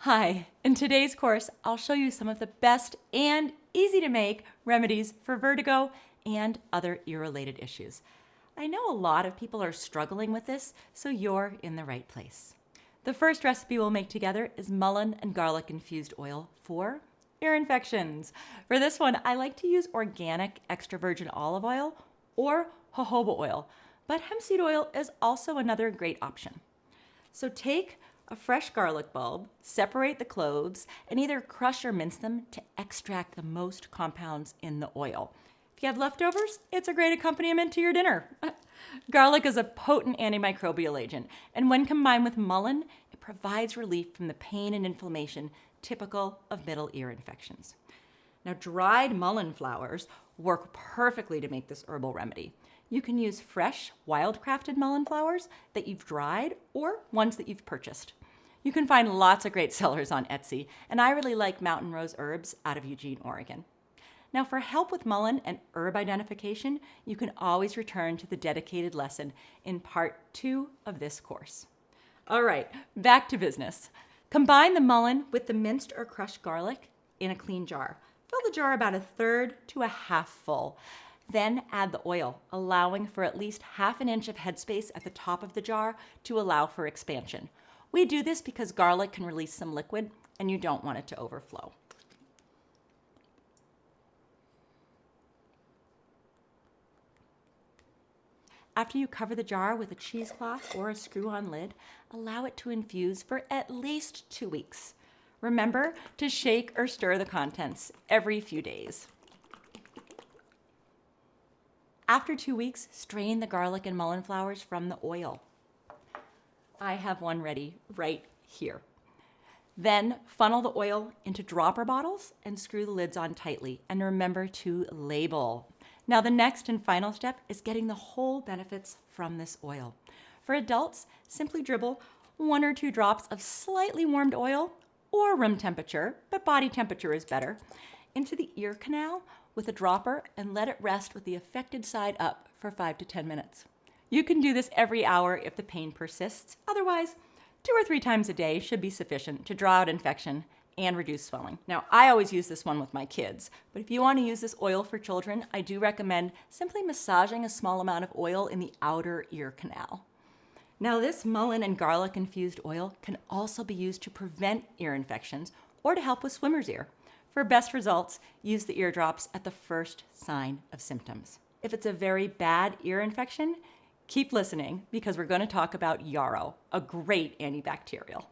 Hi, in today's course, I'll show you some of the best and easy to make remedies for vertigo and other ear-related issues. I know a lot of people are struggling with this, so you're in the right place. The first recipe we'll make together is mullein and garlic infused oil for ear infections. For this one, I like to use organic extra virgin olive oil or jojoba oil, but hemp seed oil is also another great option. So take a fresh garlic bulb, separate the cloves, and either crush or mince them to extract the most compounds in the oil. If you have leftovers, it's a great accompaniment to your dinner. Garlic is a potent antimicrobial agent, and when combined with mullein, it provides relief from the pain and inflammation typical of middle ear infections. Now, dried mullein flowers work perfectly to make this herbal remedy. You can use fresh, wild-crafted mullein flowers that you've dried or ones that you've purchased. You can find lots of great sellers on Etsy, and I really like Mountain Rose Herbs out of Eugene, Oregon. Now, for help with mullein and herb identification, you can always return to the dedicated lesson in part 2 of this course. All right, back to business. Combine the mullein with the minced or crushed garlic in a clean jar. Fill the jar about 1/3 to 1/2 full. Then add the oil, allowing for at least 1/2 inch of headspace at the top of the jar to allow for expansion. We do this because garlic can release some liquid and you don't want it to overflow. After you cover the jar with a cheesecloth or a screw-on lid, allow it to infuse for at least 2 weeks. Remember to shake or stir the contents every few days. After 2 weeks, strain the garlic and mullein flowers from the oil. I have one ready right here. Then funnel the oil into dropper bottles and screw the lids on tightly. And remember to label. Now the next and final step is getting the whole benefits from this oil. For adults, simply dribble 1 or 2 drops of slightly warmed oil or room temperature, but body temperature is better, into the ear canal with a dropper and let it rest with the affected side up for 5 to 10 minutes. You can do this every hour if the pain persists. Otherwise, 2 or 3 times a day should be sufficient to draw out infection and reduce swelling. Now, I always use this one with my kids, but if you want to use this oil for children, I do recommend simply massaging a small amount of oil in the outer ear canal. Now, this mullein and garlic infused oil can also be used to prevent ear infections or to help with swimmer's ear. For best results, use the eardrops at the first sign of symptoms. If it's a very bad ear infection, keep listening because we're going to talk about yarrow, a great antibacterial.